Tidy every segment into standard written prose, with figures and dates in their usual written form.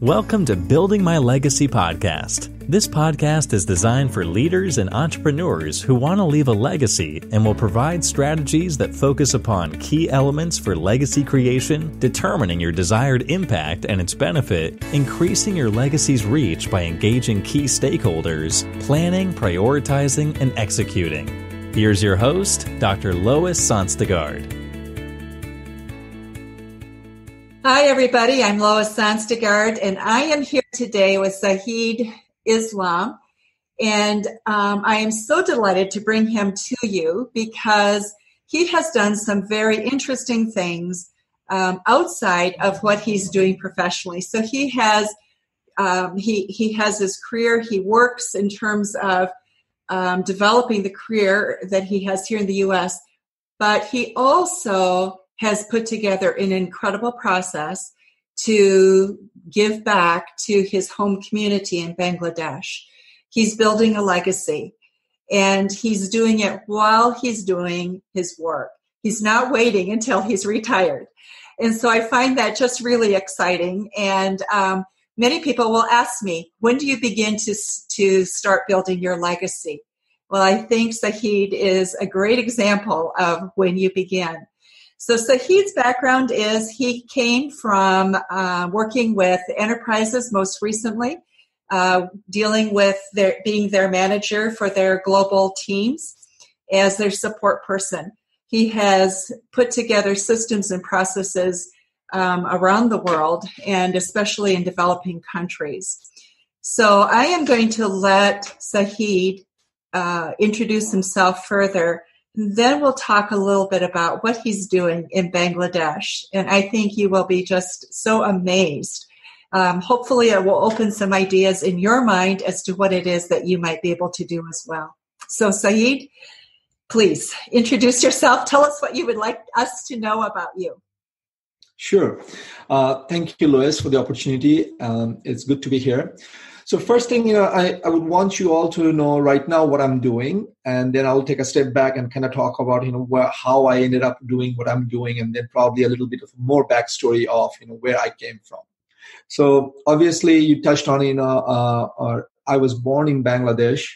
Welcome to Building My Legacy podcast. This podcast is designed for leaders and entrepreneurs who want to leave a legacy and will provide strategies that focus upon key elements for legacy creation, determining your desired impact and its benefit, increasing your legacy's reach by engaging key stakeholders, planning, prioritizing, and executing. Here's your host, Dr. Lois Sonstegard. Hi, everybody. I'm Lois Sonstegard, and I am here today with Sajid Islam. And I am so delighted to bring him to you because he has done some very interesting things outside of what he's doing professionally. So he has his career. He works in terms of developing the career that he has here in the U.S., but he also has put together an incredible process to give back to his home community in Bangladesh. He's building a legacy, and he's doing it while he's doing his work. He's not waiting until he's retired. And so I find that just really exciting. And many people will ask me, when do you begin to start building your legacy? Well, I think Sajid is a great example of when you begin. So Sajid's background is he came from working with enterprises most recently, dealing with being their manager for their global teams as their support person. He has put together systems and processes around the world, and especially in developing countries. So I am going to let Sajid introduce himself further. Then we'll talk a little bit about what he's doing in Bangladesh. And I think you will be just so amazed. Hopefully it will open some ideas in your mind as to what it is that you might be able to do as well. So Sajid, please introduce yourself. Tell us what you would like us to know about you. Sure. Thank you, Lois, for the opportunity. It's good to be here. So first thing, I would want you all to know right now what I'm doing, and then I'll take a step back and kind of talk about, how I ended up doing what I'm doing, and then probably a little bit of more backstory of, where I came from. So obviously you touched on, I was born in Bangladesh.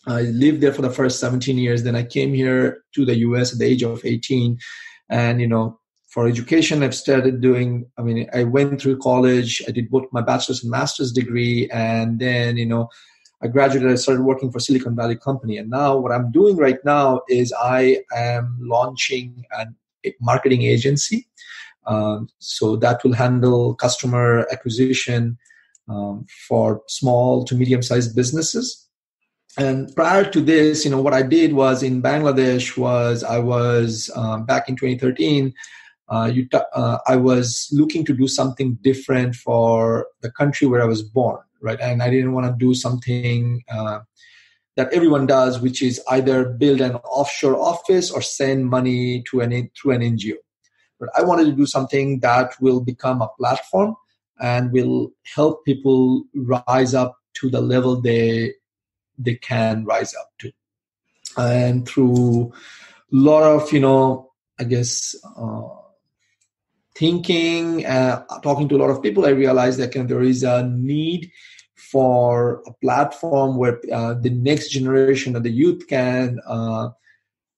I lived there for the first 17 years. Then I came here to the US at the age of 18, and, for education, I've started doing, I went through college. I did both my bachelor's and master's degree. And then, I graduated, I started working for Silicon Valley company. And now what I'm doing right now is I am launching a marketing agency. So that will handle customer acquisition for small to medium-sized businesses. And prior to this, what I did was in Bangladesh was I was back in 2013, I was looking to do something different for the country where I was born, right? And I didn't want to do something that everyone does, which is either build an offshore office or send money through an NGO. But I wanted to do something that will become a platform and will help people rise up to the level they can rise up to. And through a lot of, thinking, talking to a lot of people, I realized that there is a need for a platform where the next generation of the youth can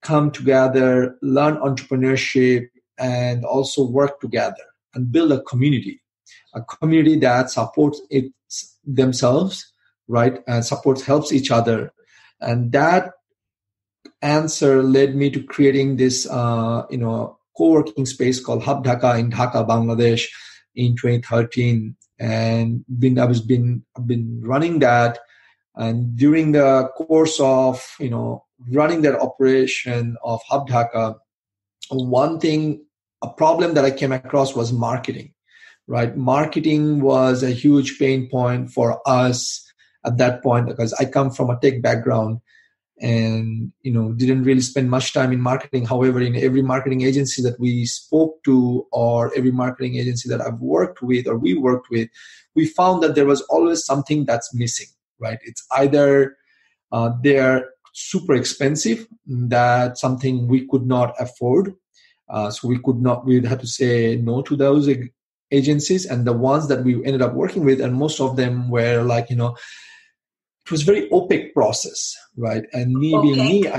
come together, learn entrepreneurship, and also work together and build a community that supports themselves, right, and helps each other. And that answer led me to creating this, co-working space called Hub Dhaka in Dhaka, Bangladesh in 2013. And I've been running that. And during the course of, running that operation of Hub Dhaka, a problem that I came across was marketing, right? Marketing was a huge pain point for us at that point because I come from a tech background and didn't really spend much time in marketing. However, in every marketing agency that we spoke to, or every marketing agency that I've worked with or we worked with, we found that there was always something that's missing, right? It's either they're super expensive, that's something we could not afford, so we'd have to say no to those agencies, and the ones that we ended up working with, and most of them were like, it was very opaque process, right? And me being me,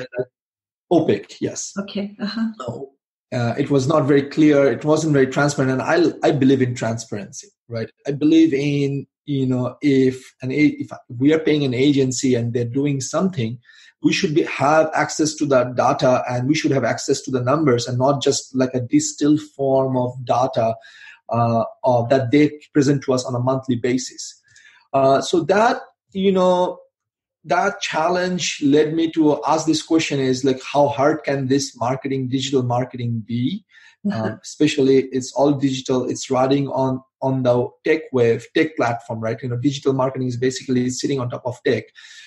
opaque, yes. Okay. So, it was not very clear. It wasn't very transparent. And I believe in transparency, right? I believe in, if we are paying an agency and they're doing something, we should have access to that data, and we should have access to the numbers, and not just like a distilled form of data that they present to us on a monthly basis. So that, that challenge led me to ask this question is like, how hard can this digital marketing be? Especially it's all digital. It's riding on the tech platform, right? Digital marketing is basically sitting on top of tech.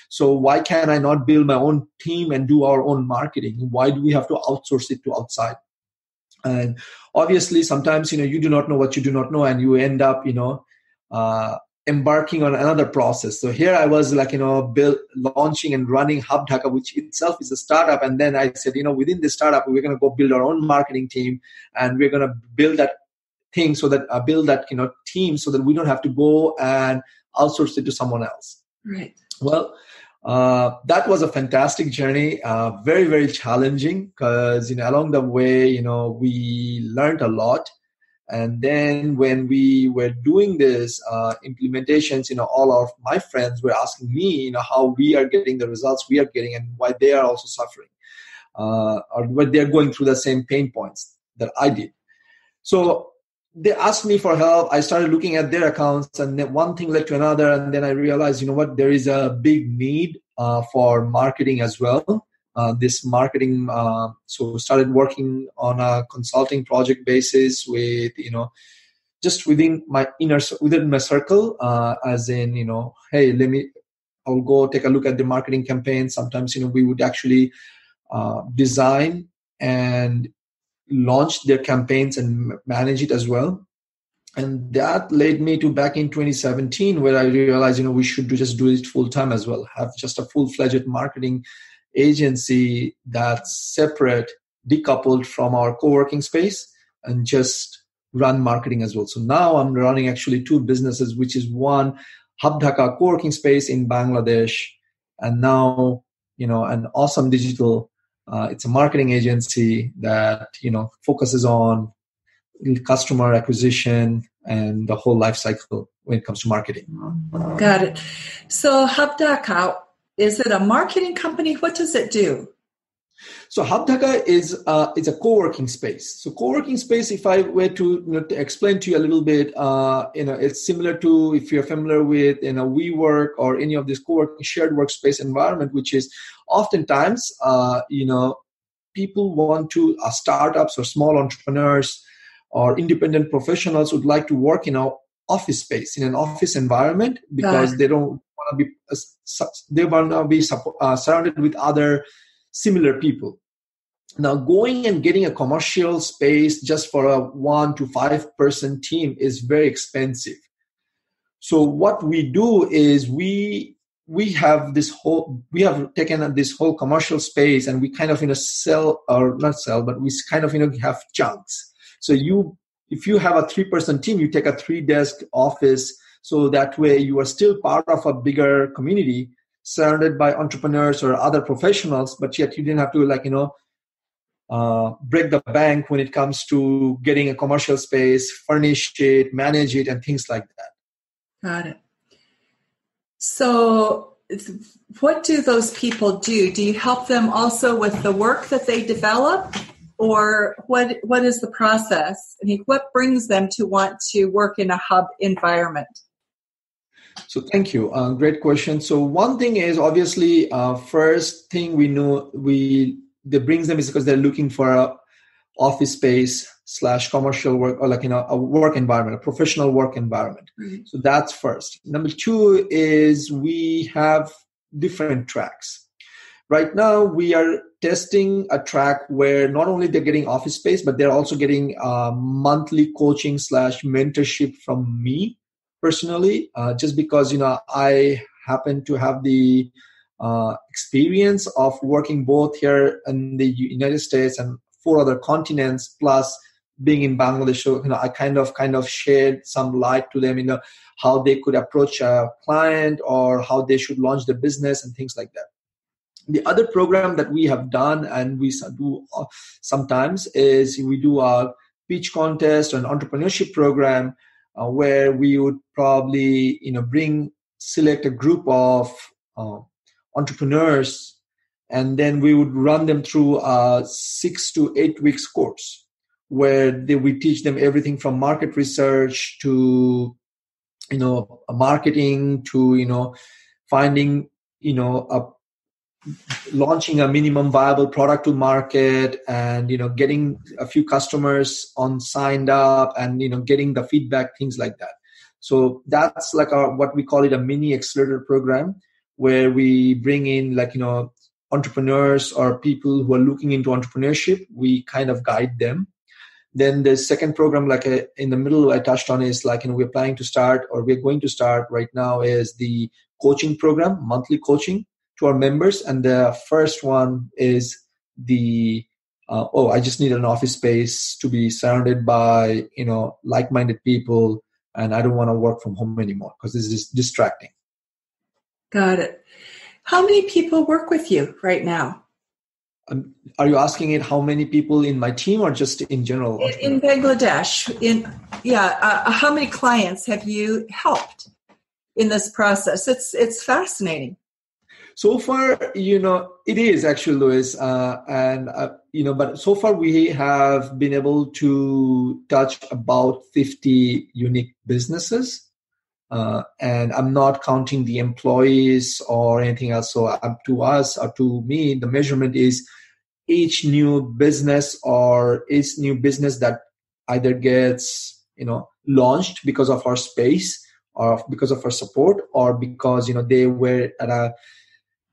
So why can I not build my own team and do our own marketing? Why do we have to outsource it to outside? And obviously sometimes, you do not know what you do not know, and you end up, embarking on another process. So here I was like, launching and running Hub Dhaka, which itself is a startup. And then I said, within this startup, we're going to go build our own marketing team, and we're going to build that thing so that team so that we don't have to go and outsource it to someone else. Right. Well, that was a fantastic journey, very, very challenging, because, along the way, we learned a lot. And then when we were doing this implementations, all of my friends were asking me, how we are getting the results we are getting, and why they are also suffering, or what they're going through the same pain points that I did. So they asked me for help. I started looking at their accounts, and then one thing led to another. And then I realized, there is a big need for marketing as well. This marketing, so started working on a consulting project basis with, just within my circle, as in, hey, I'll go take a look at the marketing campaign. Sometimes, we would actually design and launch their campaigns and manage it as well. And that led me to back in 2017, where I realized, we should just do it full time as well, have just a full-fledged marketing agency that's separate, decoupled from our co-working space, and just run marketing as well. So now I'm running actually two businesses, which is one, Hub Dhaka co-working space in Bangladesh, and now, an awesome digital, it's a marketing agency that, focuses on customer acquisition and the whole life cycle when it comes to marketing. Got it. So Hub Dhaka, is it a marketing company? What does it do? So Hub Dhaka is it's a co-working space. So co-working space, if I were to, to explain to you a little bit, it's similar to, if you're familiar with WeWork or any of this co-working shared workspace environment, which is oftentimes people want to startups or small entrepreneurs or independent professionals would like to work in an office space, in an office environment, because they don't want to be surrounded with other similar people. Now, going and getting a commercial space just for a 1 to 5 person team is very expensive. So what we do is we have taken this whole commercial space, and we kind of sell, or not sell, but we kind of have chunks. So if you have a 3 person team, you take a 3-desk office, so that way you are still part of a bigger community surrounded by entrepreneurs or other professionals, but yet you didn't have to break the bank when it comes to getting a commercial space, furnish it, manage it, and things like that. Got it. So what do those people do? Do you help them also with the work that they develop? Or what is the process? I mean, what brings them to want to work in a hub environment? So thank you. Great question. So one thing is, obviously, first thing we know that brings them is because they're looking for a office space / commercial work, or a work environment, a professional work environment. Mm-hmm. So that's first. Number 2 is we have different tracks. Right now, we are testing a track where not only they're getting office space, but they're also getting monthly coaching / mentorship from me personally, just because, I happen to have the experience of working both here in the United States and 4 other continents, plus being in Bangladesh. So, I kind of shared some light to them, how they could approach a client or how they should launch their business and things like that. The other program that we have done and we do sometimes is we do a pitch contest or an entrepreneurship program where we would probably, select a group of entrepreneurs, and then we would run them through a 6 to 8 weeks course where we teach them everything from market research to, marketing to, finding, launching a minimum viable product to market and, getting a few customers signed up and, getting the feedback, things like that. So that's like what we call it a mini accelerator program where we bring in entrepreneurs or people who are looking into entrepreneurship. We kind of guide them. Then the second program, in the middle I touched on is we're planning to start or we're going to start right now is the coaching program, monthly coaching to our members. And the first one is I just need an office space to be surrounded by, like-minded people. And I don't want to work from home anymore because this is distracting. Got it. How many people work with you right now? Are you asking it how many people in my team or just in general? In Bangladesh, how many clients have you helped in this process? It's fascinating. So far, it is actually, Louis, but so far we have been able to touch about 50 unique businesses. And I'm not counting the employees or anything else. So to us or to me, the measurement is each new business that either gets, launched because of our space or because of our support or because, they were at a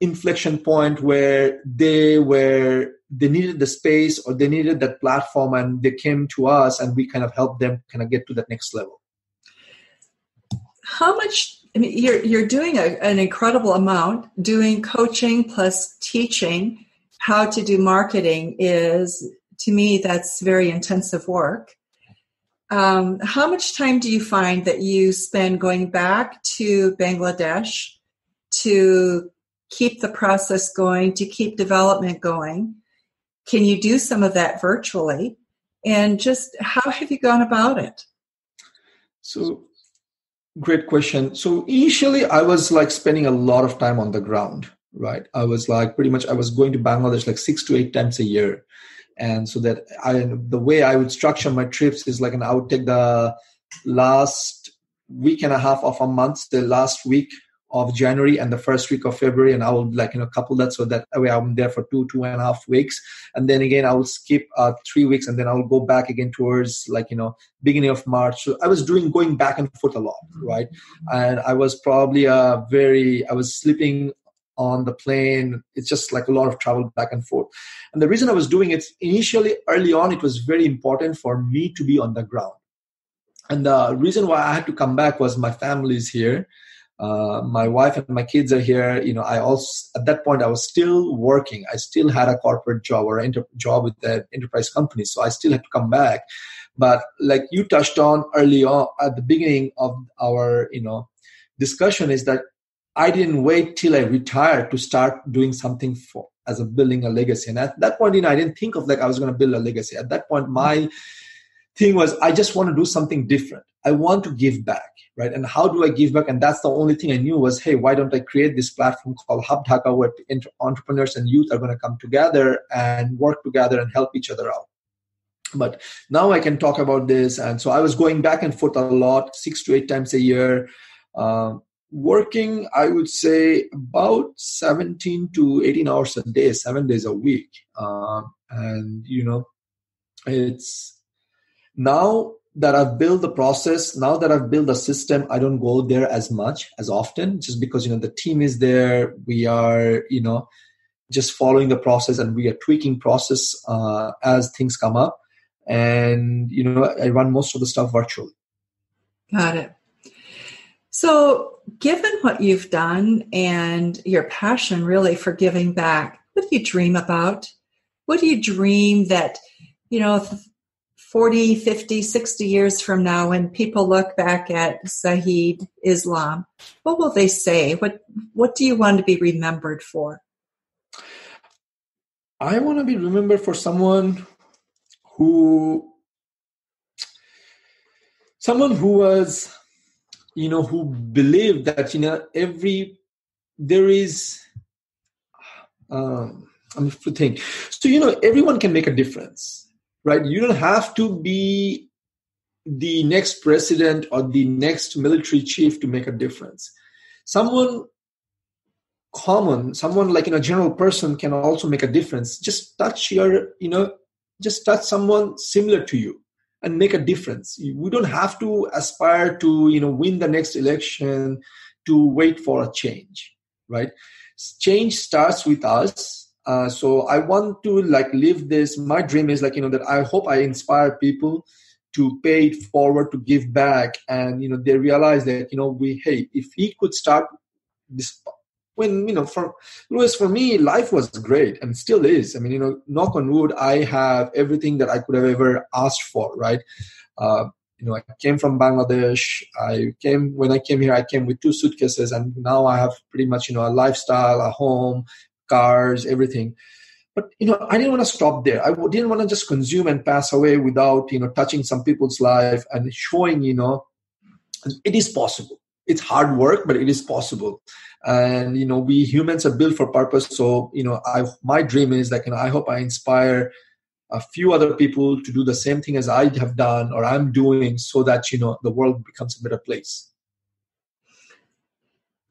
inflection point where they needed the space or they needed that platform and they came to us and we kind of helped them kind of get to that next level. How much, you're doing an incredible amount. Doing coaching plus teaching how to do marketing is, to me, that's very intensive work. How much time do you find that you spend going back to Bangladesh to keep the process going, to keep development going? Can you do some of that virtually? And just how have you gone about it? So, great question. So initially I was spending a lot of time on the ground, right? I was I was going to Bangladesh 6 to 8 times a year. And so that the way I would structure my trips is I would take the last week and a half of a month, the last week of January and the first week of February, and I would couple that so that way I'm there for 2.5 weeks, and then again I would skip 3 weeks, and then I would go back again towards beginning of March. So I was going back and forth a lot, right? And I was probably I was sleeping on the plane. It's just a lot of travel back and forth. And the reason I was doing it initially, early on, it was very important for me to be on the ground. And the reason why I had to come back was my family is here. My wife and my kids are here. I also, at that point, I was still working. I still had a corporate job or job with the enterprise company. So I still had to come back. But like you touched on early on at the beginning of our, discussion is that I didn't wait till I retired to start doing something as a building a legacy. And at that point, I didn't think of I was going to build a legacy. At that point, my thing was, I just want to do something different. I want to give back, right? And how do I give back? And that's the only thing I knew was, hey, why don't I create this platform called Hub Dhaka where entrepreneurs and youth are going to come together and work together and help each other out. But now I can talk about this. And so I was going back and forth a lot, 6 to 8 times a year, working, I would say, about 17 to 18 hours a day, 7 days a week. It's now that I've built the process, now that I've built the system, I don't go there as often, just because, the team is there. We are, just following the process and we are tweaking process as things come up. And, I run most of the stuff virtually. Got it. So given what you've done and your passion really for giving back, what do you dream about? What do you dream that, 40, 50, 60 years from now, when people look back at Sajid Islam, what will they say? What do you want to be remembered for? I want to be remembered for someone who was, who believed that, there is, I'm to think. So, everyone can make a difference, right? You don't have to be the next president or the next military chief to make a difference. Someone common, someone like a general person can also make a difference. Just touch someone similar to you and make a difference. We don't have to aspire to win the next election to wait for a change, right? Change starts with us. So I want to live this. My dream is that I hope I inspire people to pay it forward, to give back, and they realize that if he could start this. When, for Louis, for me, life was great and still is. I mean, knock on wood, I have everything that I could have ever asked for, right? I came from Bangladesh. When I came here, I came with 2 suitcases, and now I have pretty much, a lifestyle, a home, cars, everything. But, I didn't want to stop there. I didn't want to just consume and pass away without, touching some people's life and showing, it is possible. It's hard work, but it is possible. And, we humans are built for purpose. So, my dream is I hope I inspire a few other people to do the same thing as I have done or I'm doing, so that, the world becomes a better place.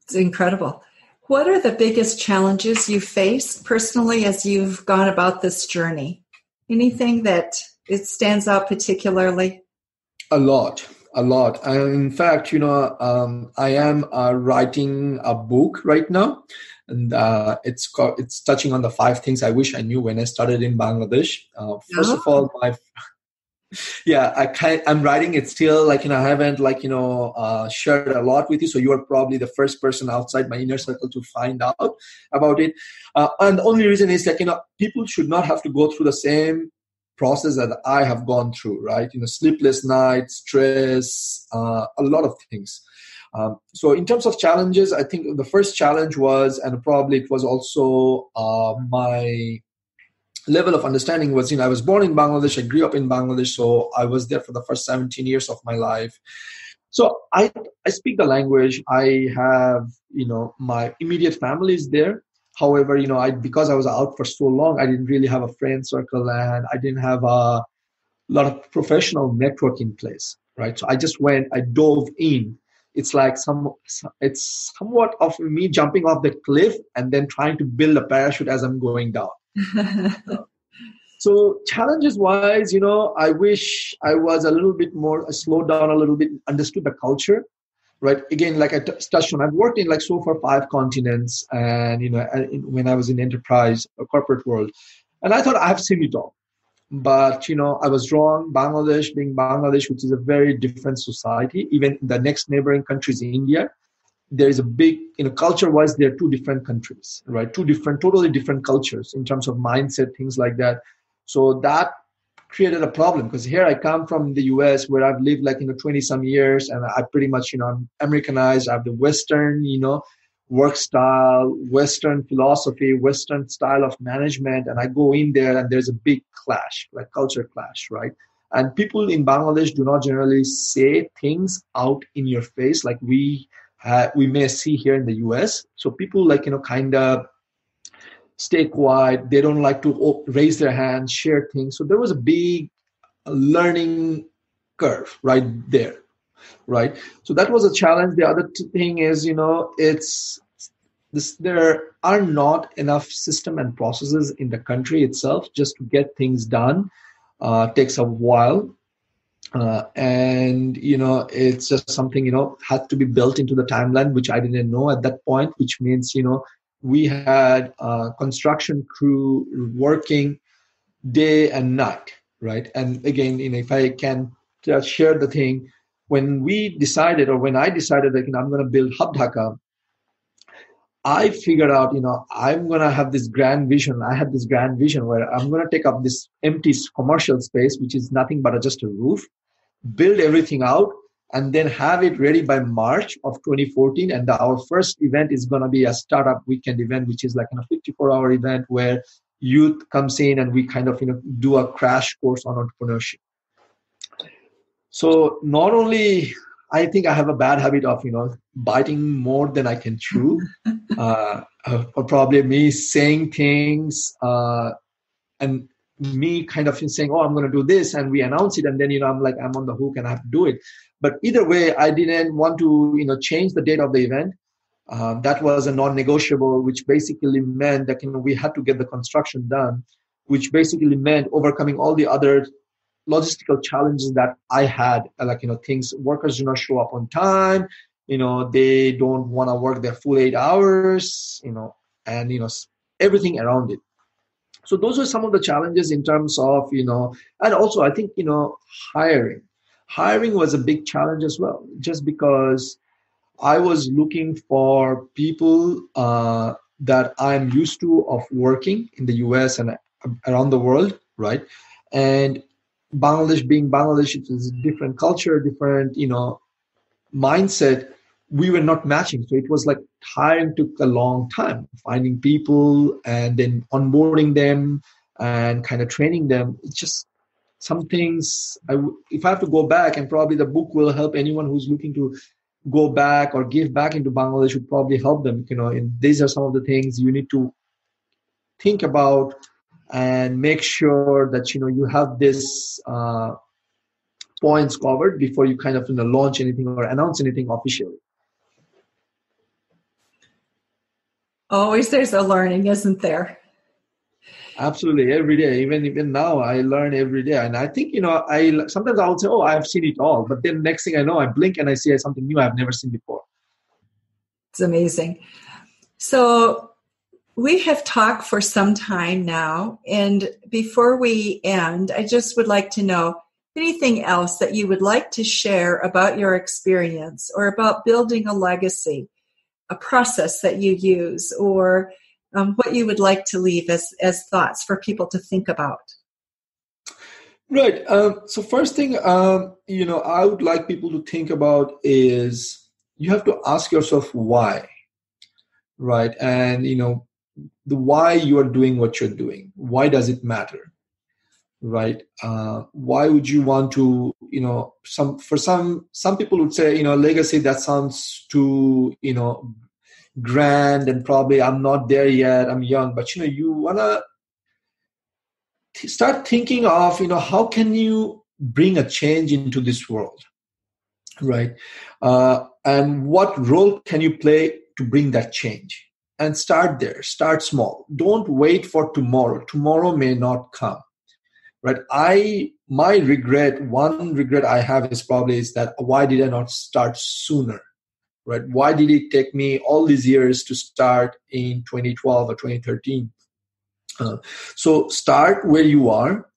It's incredible. What are the biggest challenges you faced personally as you've gone about this journey? Anything that it stands out particularly? A lot. In fact, I am writing a book right now, and it's touching on the 5 things I wish I knew when I started in Bangladesh. First of all, I'm writing it still. I haven't shared a lot with you, so you are probably the first person outside my inner circle to find out about it. And the only reason is people should not have to go through the same process that I have gone through, right? Sleepless nights, stress, a lot of things. So in terms of challenges, I think the first challenge was, and probably it was also my level of understanding was, I was born in Bangladesh, I grew up in Bangladesh, so I was there for the first 17 years of my life. So I speak the language. I have, my immediate family is there. However, because I was out for so long, I didn't really have a friend circle, and I didn't have a lot of professional network in place, right? So I just I dove in. It's it's somewhat of me jumping off the cliff and then trying to build a parachute as I'm going down. So challenges wise, I wish I was a little bit more, slowed down a little bit, understood the culture. Right. Again, like I touched on, I've worked in so far 5 continents, and when I was in enterprise or corporate world, and I thought I've seen it all, but I was wrong. Being Bangladesh, which is a very different society, even the next neighboring country is India. There is a big, culture-wise, there are 2 different countries, right? 2 totally different cultures in terms of mindset, things like that. So that created a problem, because here I come from the US, where I've lived 20 some years, and I pretty much I'm Americanized. I have the Western work style, Western philosophy, Western style of management, and I go in there and there's a big clash, culture clash, right? And people in Bangladesh do not generally say things out in your face like we may see here in the US. So people kind of stay quiet. They don't like to raise their hands, share things. So there was a big learning curve right there, right? So that was a challenge. The other thing is, there are not enough system and processes in the country itself just to get things done. Takes a while. And it's just something had to be built into the timeline, which I didn't know at that point, which means we had a construction crew working day and night, right? And again, if I can just share the thing, when I decided I'm going to build Hub Dhaka, I figured out, I'm going to have this grand vision. I had this grand vision where I'm going to take up this empty commercial space, which is nothing but just a roof, build everything out, and then have it ready by March of 2014. And our first event is going to be a startup weekend event, which is like a 54-hour event where youth comes in and we kind of, do a crash course on entrepreneurship. So not only, I think I have a bad habit of, biting more than I can chew, or probably me saying things, and me kind of saying, oh, I'm going to do this, and we announce it, and then, I'm like, I'm on the hook and I have to do it. But either way, I didn't want to, change the date of the event. That was a non-negotiable, which basically meant that, we had to get the construction done, which basically meant overcoming all the other logistical challenges that I had, like, things, workers do not show up on time, they don't want to work their full 8 hours, and, everything around it. So those were some of the challenges in terms of, and also I think, hiring. Hiring was a big challenge as well, just because I was looking for people that I'm used to of working in the US and around the world, right? And Bangladesh being Bangladesh, it is a different culture, different, mindset. We were not matching. So it was like hiring took a long time, finding people and then onboarding them and kind of training them. It's just some things, if I have to go back, and probably the book will help anyone who's looking to go back or give back into Bangladesh, would probably help them, and these are some of the things you need to think about and make sure that, you have this points covered before you kind of, launch anything or announce anything officially. Always there's a learning, isn't there? Absolutely, every day. Even now, I learn every day. And I think, sometimes I would say, oh, I've seen it all. But then next thing I know, I blink and I see something new I've never seen before. It's amazing. So we have talked for some time now. And before we end, I just would like to know anything else that you would like to share about your experience or about building a legacy, a process that you use, or what you would like to leave as thoughts for people to think about. Right. So first thing, I would like people to think about is you have to ask yourself why, right? And, the why you are doing what you're doing. Why does it matter, right? Why would you want to, some people would say, legacy, that sounds too, grand, and probably I'm not there yet, I'm young, but you want to start thinking of how can you bring a change into this world, right? And what role can you play to bring that change? And start there. Start small. Don't wait for tomorrow. Tomorrow may not come, right? One regret I have is that why did I not start sooner? Right? Why did it take me all these years to start in 2012 or 2013? So start where you are.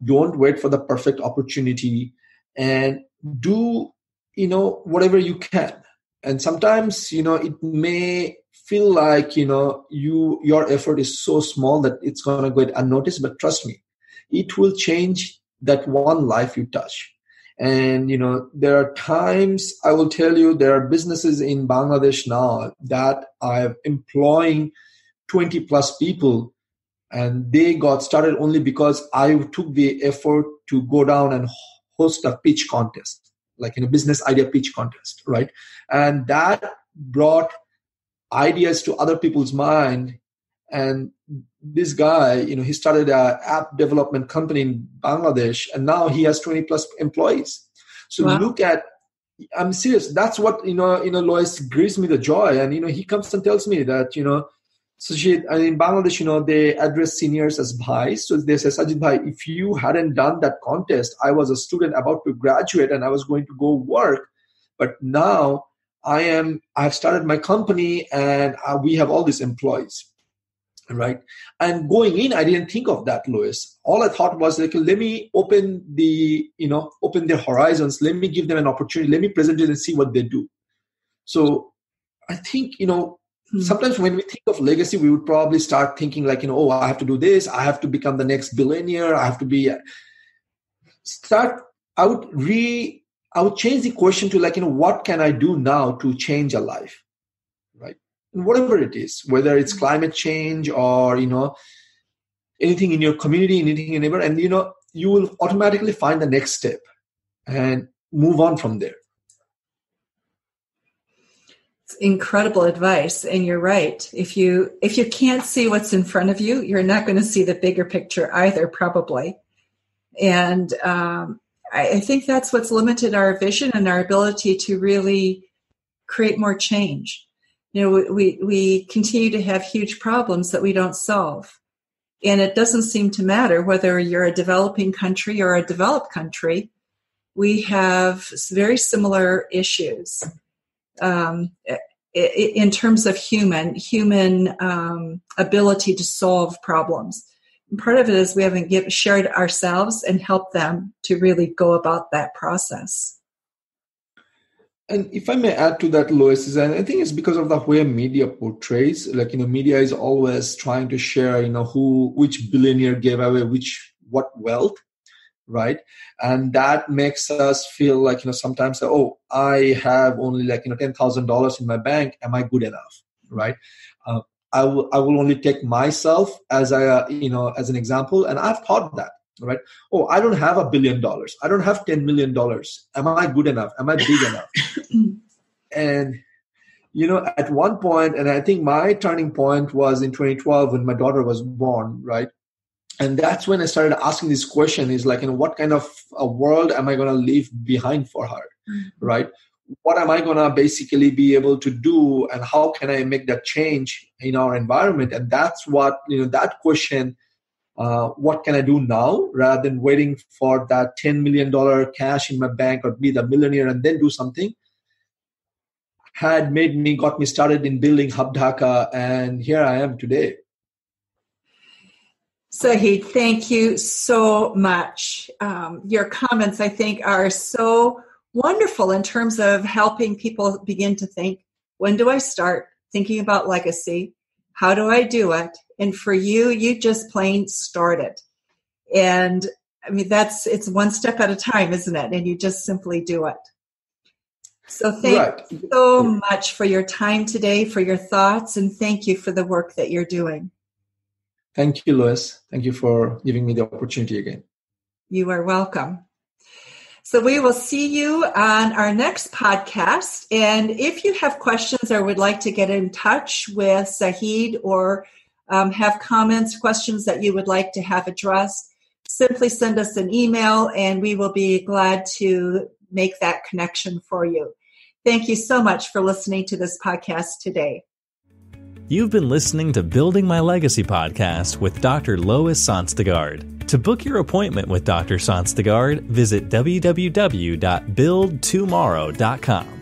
Don't wait for the perfect opportunity, and do, whatever you can. And sometimes, it may feel like, your effort is so small that it's going to go unnoticed, but trust me, it will change that one life you touch. And, there are times, I will tell you, there are businesses in Bangladesh now that are employing 20 plus people, and they got started only because I took the effort to go down and host a pitch contest, like in a business idea pitch contest, right? And that brought ideas to other people's mind. And this guy, he started an app development company in Bangladesh, and now he has 20 plus employees. So wow. Look at, I'm serious. That's what, Lois gives me the joy. And, he comes and tells me that, Sajid, and in Bangladesh, they address seniors as bhais. So they say, Sajid bhai, if you hadn't done that contest, I was a student about to graduate and I was going to go work. But now I've started my company and we have all these employees. Right. And going in, I didn't think of that, Louis. All I thought was like, let me open their horizons. Let me give them an opportunity. Let me present it and see what they do. So I think, sometimes when we think of legacy, we would probably start thinking like, oh, I have to do this. I have to become the next billionaire. I have to be I would change the question to like, what can I do now to change a life? Right. And whatever it is, whether it's climate change or, anything in your community, anything in your neighbor, and, you will automatically find the next step and move on from there. It's incredible advice. And you're right. If you can't see what's in front of you, you're not going to see the bigger picture either, probably. And I think that's what's limited our vision and our ability to really create more change. We continue to have huge problems that we don't solve. And it doesn't seem to matter whether you're a developing country or a developed country. We have very similar issues in terms of human ability to solve problems. And part of it is we haven't shared ourselves and helped them to really go about that process. And if I may add to that, Lois, I think it's because of the way media portrays. Like, media is always trying to share, which billionaire gave away what wealth, right? And that makes us feel like, sometimes, I have only like, $10,000 in my bank. Am I good enough, right? I will only take myself as as an example, and I've thought that. Right? Oh, I don't have $1 billion. I don't have $10 million. Am I good enough? Am I big enough? And, at one point, and I think my turning point was in 2012 when my daughter was born, right? And that's when I started asking this question is like, what kind of a world am I going to leave behind for her, right? What am I going to basically be able to do, and how can I make that change in our environment? And that's what, that question, what can I do now, rather than waiting for that $10 million cash in my bank or be the millionaire and then do something, got me started in building Hub Dhaka, and here I am today. Sajid, thank you so much. Your comments, I think, are so wonderful in terms of helping people begin to think, when do I start thinking about legacy? How do I do it? And for you just plain started. And I mean, it's one step at a time, isn't it? And you just simply do it. So thank you so much for your time today, for your thoughts, and thank you for the work that you're doing. Thank you, Lois. Thank you for giving me the opportunity again. You are welcome. So we will see you on our next podcast. And if you have questions or would like to get in touch with Sajid or have comments, questions that you would like to have addressed, simply send us an email and we will be glad to make that connection for you. Thank you so much for listening to this podcast today. You've been listening to Building My Legacy podcast with Dr. Lois Sonstegard. To book your appointment with Dr. Sonstegard, visit www.buildtomorrow.com.